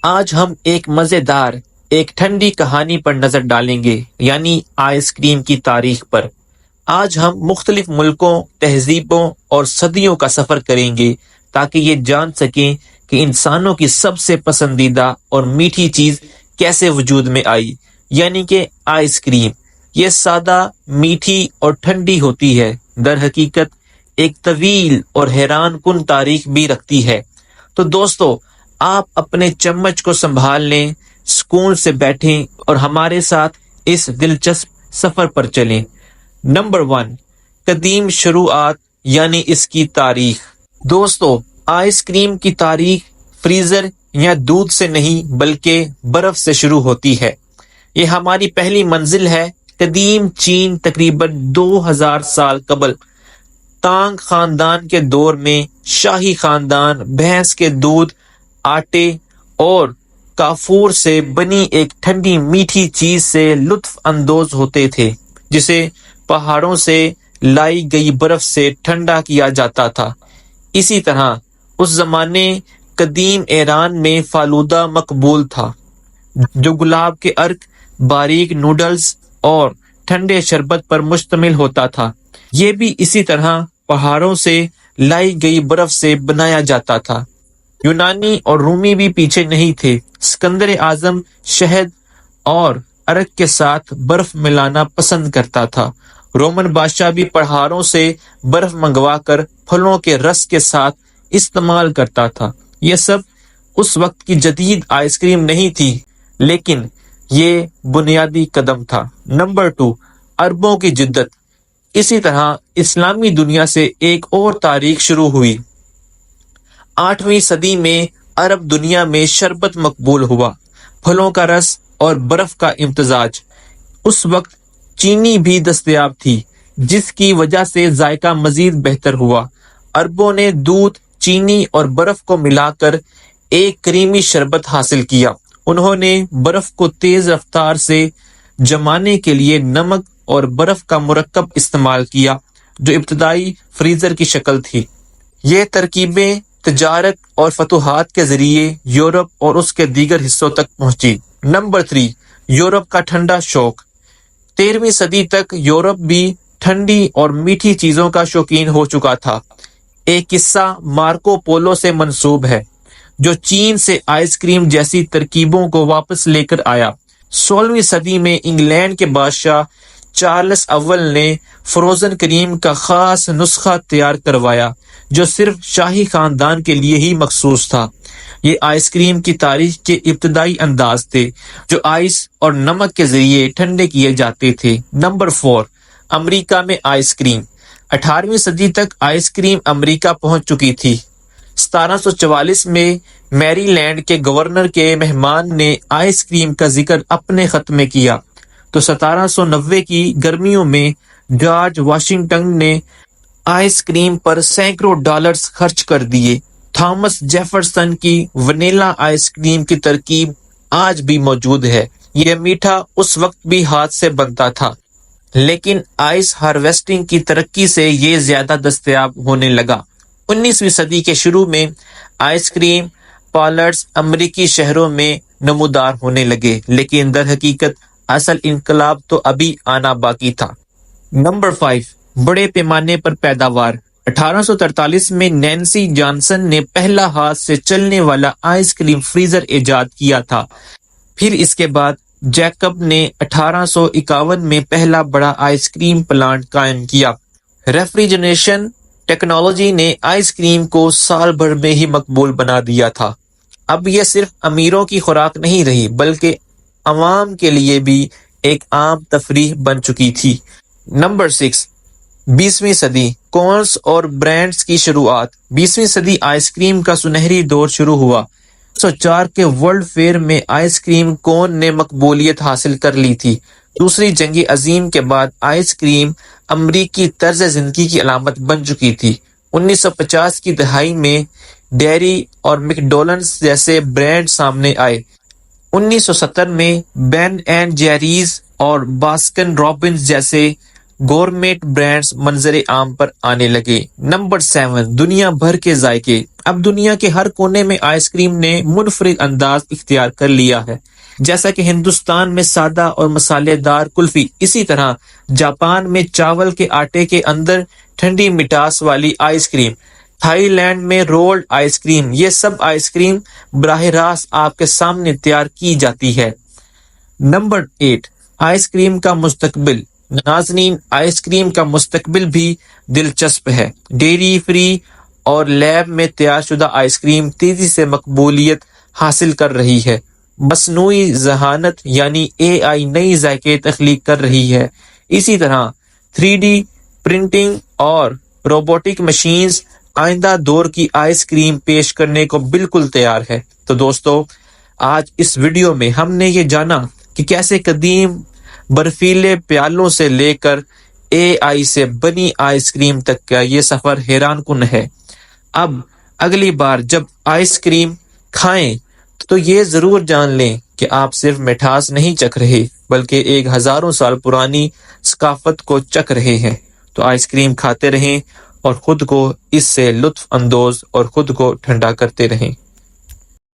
آج ہم ایک مزیدار ایک ٹھنڈی کہانی پر نظر ڈالیں گے، یعنی آئس کریم کی تاریخ پر۔ آج ہم مختلف ملکوں، تہذیبوں اور صدیوں کا سفر کریں گے تاکہ یہ جان سکیں کہ انسانوں کی سب سے پسندیدہ اور میٹھی چیز کیسے وجود میں آئی، یعنی کہ آئس کریم۔ یہ سادہ، میٹھی اور ٹھنڈی ہوتی ہے، در حقیقت ایک طویل اور حیران کن تاریخ بھی رکھتی ہے۔ تو دوستو، آپ اپنے چمچ کو سنبھال لیں، سکون سے بیٹھیں اور ہمارے ساتھ اس دلچسپ سفر پر چلیں۔ نمبر 1، قدیم شروعات یعنی اس کی تاریخ۔ دوستو، آئس کریم کی تاریخ فریزر یا دودھ سے نہیں بلکہ برف سے شروع ہوتی ہے۔ یہ ہماری پہلی منزل ہے قدیم چین، تقریباً 2000 سال قبل۔ تانگ خاندان کے دور میں شاہی خاندان بھینس کے دودھ، آٹے اور کافور سے بنی ایک ٹھنڈی میٹھی چیز سے لطف اندوز ہوتے تھے، جسے پہاڑوں سے لائی گئی برف سے ٹھنڈا کیا جاتا تھا۔ اسی طرح اس زمانے قدیم ایران میں فالودہ مقبول تھا، جو گلاب کے عرق، باریک نوڈلز اور ٹھنڈے شربت پر مشتمل ہوتا تھا۔ یہ بھی اسی طرح پہاڑوں سے لائی گئی برف سے بنایا جاتا تھا۔ یونانی اور رومی بھی پیچھے نہیں تھے۔ اسکندر اعظم شہد اور عرق کے ساتھ برف ملانا پسند کرتا تھا۔ رومن بادشاہ بھی پہاڑوں سے برف منگوا کر پھلوں کے رس کے ساتھ استعمال کرتا تھا۔ یہ سب اس وقت کی جدید آئس کریم نہیں تھی، لیکن یہ بنیادی قدم تھا۔ نمبر 2، عربوں کی جدت۔ اسی طرح اسلامی دنیا سے ایک اور تاریخ شروع ہوئی۔ 8ویں صدی میں عرب دنیا میں شربت مقبول ہوا، پھلوں کا رس اور برف کا امتزاج۔ اس وقت چینی بھی دستیاب تھی، جس کی وجہ سے ذائقہ مزید بہتر ہوا۔ عربوں نے دودھ، چینی اور برف کو ملا کر ایک کریمی شربت حاصل کیا۔ انہوں نے برف کو تیز رفتار سے جمانے کے لیے نمک اور برف کا مرکب استعمال کیا، جو ابتدائی فریزر کی شکل تھی۔ یہ ترکیبیں تجارت اور فتوحات کے ذریعے یورپ اور اس کے دیگر حصوں تک پہنچی۔ نمبر 3، یورپ کا ٹھنڈا شوق۔ 13ویں صدی تک یورپ بھی ٹھنڈی اور میٹھی چیزوں کا شوقین ہو چکا تھا۔ ایک قصہ مارکو پولو سے منسوب ہے، جو چین سے آئس کریم جیسی ترکیبوں کو واپس لے کر آیا۔ 16ویں صدی میں انگلینڈ کے بادشاہ چارلس اول نے فروزن کریم کا خاص نسخہ تیار کروایا، جو صرف شاہی خاندان کے لیے ہی مخصوص تھا۔ یہ آئس کریم کی تاریخ کے ابتدائی انداز تھے، جو آئس اور نمک کے ذریعے ٹھنڈے کیے جاتے تھے۔ نمبر 4، امریکہ میں آئس کریم۔ 18ویں صدی تک آئس کریم امریکہ پہنچ چکی تھی۔ 1744 میں میری لینڈ کے گورنر کے مہمان نے آئس کریم کا ذکر اپنے خط میں کیا، تو 1790 کی گرمیوں میں جارج واشنگٹن نے آئس کریم پر سینکڑوں ڈالرز خرچ کر دیے۔ تھامس جیفرسن کی ونیلا آئس کریم کی ترکیب آج بھی موجود ہے۔ یہ میٹھا اس وقت بھی ہاتھ سے بنتا تھا، لیکن آئس ہارویسٹنگ کی ترقی سے یہ زیادہ دستیاب ہونے لگا۔ 19ویں صدی کے شروع میں آئس کریم پارلرز امریکی شہروں میں نمودار ہونے لگے، لیکن در حقیقت اصل انقلاب تو ابھی آنا باقی تھا۔ نمبر 5، بڑے پیمانے پر پیداوار۔ 1843 میں نینسی جانسن نے پہلا ہاتھ سے چلنے والا آئس کریم فریزر ایجاد کیا تھا۔ پھر اس کے بعد جیکب نے 1851 میں پہلا بڑا آئس کریم پلانٹ قائم کیا۔ ریفریجریشن ٹیکنالوجی نے آئس کریم کو سال بھر میں ہی مقبول بنا دیا تھا۔ اب یہ صرف امیروں کی خوراک نہیں رہی، بلکہ عوام کے لیے بھی ایک عام تفریح بن چکی تھی۔ نمبر 6، 20ویں صدی، کونس اور برانڈز کی شروعات۔ 20ویں صدی آئس کریم کا سنہری دور شروع ہوا۔ 1904 کے ورلڈ فیئر میں آئس کریم کون نے مقبولیت حاصل کر لی تھی۔ دوسری جنگ عظیم کے بعد آئس کریم امریکی طرز زندگی کی علامت بن چکی تھی۔ 1950 کی دہائی میں ڈیری اور میکڈونلڈز جیسے برانڈ سامنے آئے۔ 1970 میں بین اینڈ جیریز اور باسکن رابنز جیسے گورمیٹ برانڈز منظر عام پر آنے لگے۔ نمبر 7، دنیا بھر کے ذائقے۔ اب دنیا کے ہر کونے میں آئس کریم نے منفرد انداز اختیار کر لیا ہے. جیسا کہ ہندوستان میں سادہ اور مسالے دار کلفی، اسی طرح جاپان میں چاول کے آٹے کے اندر ٹھنڈی مٹاس والی آئس کریم، تھائی لینڈ میں رولڈ آئس کریم، یہ سب آئس کریم براہ راست آپ کے سامنے تیار کی جاتی ہے. نمبر 8، آئس کریم کا مستقبل. ناظرین، آئس کریم کا مستقبل بھی دلچسپ ہے. ڈیری فری اور لیب میں تیار شدہ آئس کریم تیزی سے مقبولیت حاصل کر رہی ہے. مصنوعی ذہانت یعنی AI نئی ذائقے تخلیق کر رہی ہے. اسی طرح 3D پرنٹنگ اور روبوٹک مشینز آئندہ دور کی آئس کریم پیش کرنے کو بالکل تیار ہے. تو دوستو، آج اس ویڈیو میں ہم نے یہ جانا کہ کیسے قدیم برفیلے پیالوں سے لے کر AI سے بنی آئس کریم تک کا یہ سفر حیران کن ہے. اب اگلی بار جب آئس کریم کھائیں تو یہ ضرور جان لیں کہ آپ صرف مٹھاس نہیں چکھ رہے بلکہ ایک ہزاروں سال پرانی ثقافت کو چکھ رہے ہیں. تو آئس کریم کھاتے رہیں اور خود کو اس سے لطف اندوز اور خود کو ٹھنڈا کرتے رہیں.